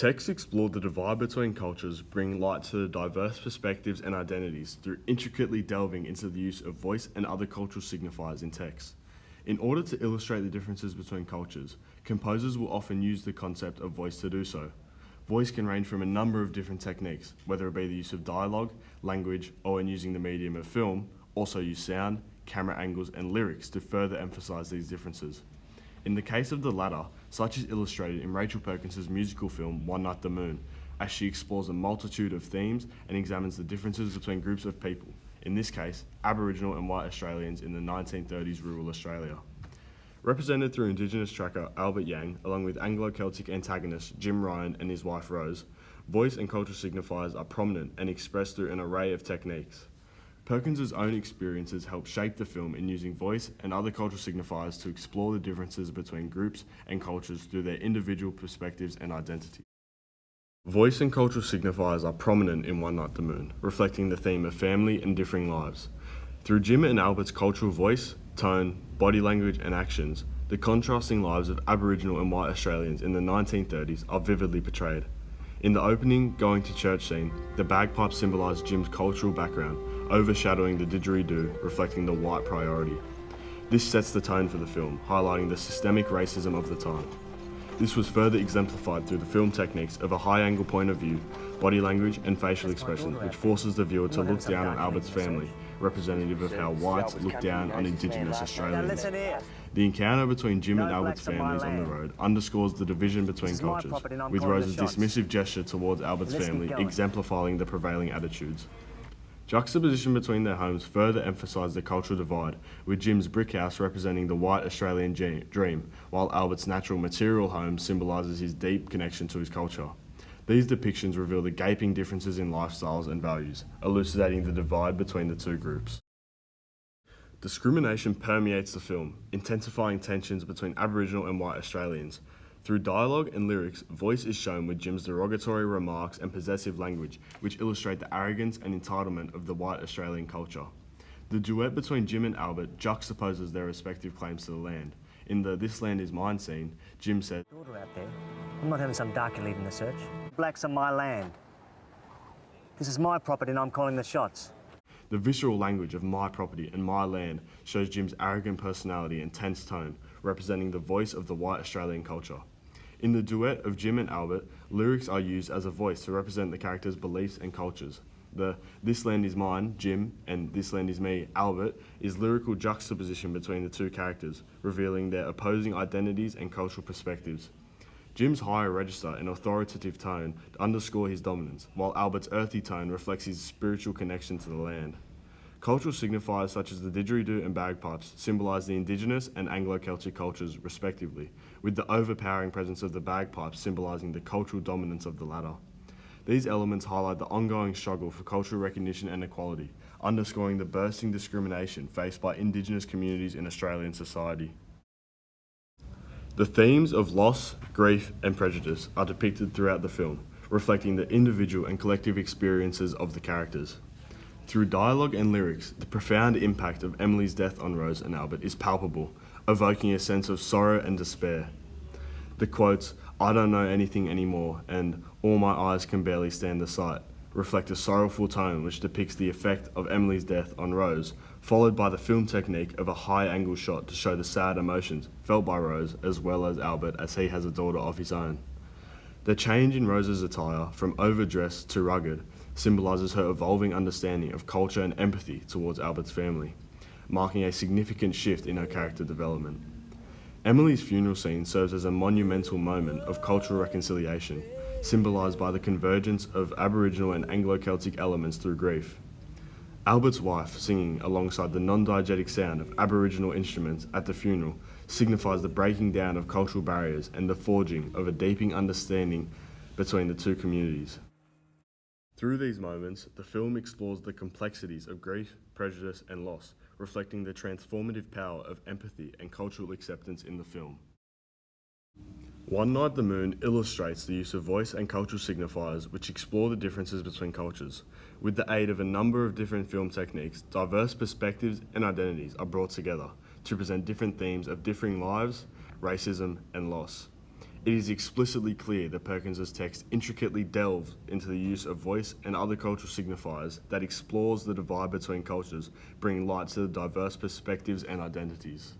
text explored the divide between cultures, bringing light to the diverse perspectives and identities through intricately delving into the use of voice and other cultural signifiers in text. In order to illustrate the differences between cultures, composers will often use the concept of voice to do so. Voice can range from a number of different techniques, whether it be the use of dialogue, language, or in using the medium of film, also use sound, camera angles, and lyrics to further emphasize these differences. In the case of the latter, such is illustrated in Rachel Perkins' musical film One Night the Moon, as she explores a multitude of themes and examines the differences between groups of people, in this case, Aboriginal and white Australians in the 1930s rural Australia. Represented through Indigenous tracker Albert Yang, along with Anglo-Celtic antagonist Jim Ryan and his wife Rose, voice and cultural signifiers are prominent and expressed through an array of techniques. Perkins' own experiences help shape the film in using voice and other cultural signifiers to explore the differences between groups and cultures through their individual perspectives and identity. Voice and cultural signifiers are prominent in One Night the Moon, reflecting the theme of family and differing lives. Through Jim and Albert's cultural voice, tone, body language and actions, the contrasting lives of Aboriginal and white Australians in the 1930s are vividly portrayed. In the opening going to church scene, the bagpipes symbolise Jim's cultural background, overshadowing the didgeridoo, reflecting the white priority. This sets the tone for the film, highlighting the systemic racism of the time. This was further exemplified through the film techniques of a high-angle point of view, body language and facial expressions, which forces the viewer to look down on Albert's family, representative of how whites look down on Indigenous Australians. The encounter between Jim and Albert's families on the road underscores the division between cultures, with Rose's dismissive gesture towards Albert's family exemplifying the prevailing attitudes. Juxtaposition between their homes further emphasised the cultural divide, with Jim's brick house representing the white Australian dream, while Albert's natural material home symbolises his deep connection to his culture. These depictions reveal the gaping differences in lifestyles and values, elucidating the divide between the two groups. Discrimination permeates the film, intensifying tensions between Aboriginal and white Australians. Through dialogue and lyrics, voice is shown with Jim's derogatory remarks and possessive language, which illustrate the arrogance and entitlement of the white Australian culture. The duet between Jim and Albert juxtaposes their respective claims to the land. In the "This Land Is Mine" scene, Jim said, "Daughter out there. I'm not having some darkie leading the search. Blacks are my land. This is my property and I'm calling the shots." The visceral language of "my property" and "my land" shows Jim's arrogant personality and tense tone, representing the voice of the white Australian culture. In the duet of Jim and Albert, lyrics are used as a voice to represent the characters' beliefs and cultures. The "This Land Is Mine," Jim, and "This Land Is Me," Albert, is lyrical juxtaposition between the two characters, revealing their opposing identities and cultural perspectives. Jim's higher register and authoritative tone underscore his dominance, while Albert's earthy tone reflects his spiritual connection to the land. Cultural signifiers such as the didgeridoo and bagpipes symbolise the Indigenous and Anglo-Celtic cultures respectively, with the overpowering presence of the bagpipes symbolising the cultural dominance of the latter. These elements highlight the ongoing struggle for cultural recognition and equality, underscoring the bursting discrimination faced by Indigenous communities in Australian society. The themes of loss, grief, and prejudice are depicted throughout the film, reflecting the individual and collective experiences of the characters. Through dialogue and lyrics, the profound impact of Emily's death on Rose and Albert is palpable, evoking a sense of sorrow and despair. The quotes, "I don't know anything anymore," and "all my eyes can barely stand the sight," reflect a sorrowful tone which depicts the effect of Emily's death on Rose, followed by the film technique of a high-angle shot to show the sad emotions felt by Rose as well as Albert, as he has a daughter of his own. The change in Rose's attire from overdressed to rugged symbolises her evolving understanding of culture and empathy towards Albert's family, marking a significant shift in her character development. Emily's funeral scene serves as a monumental moment of cultural reconciliation, symbolised by the convergence of Aboriginal and Anglo-Celtic elements through grief. Albert's wife singing alongside the non-diegetic sound of Aboriginal instruments at the funeral signifies the breaking down of cultural barriers and the forging of a deepening understanding between the two communities. Through these moments, the film explores the complexities of grief, prejudice, and loss, reflecting the transformative power of empathy and cultural acceptance in the film. One Night the Moon illustrates the use of voice and cultural signifiers which explore the differences between cultures. With the aid of a number of different film techniques, diverse perspectives and identities are brought together to present different themes of differing lives, racism, and loss. It is explicitly clear that Perkins's text intricately delves into the use of voice and other cultural signifiers that explores the divide between cultures, bringing light to the diverse perspectives and identities.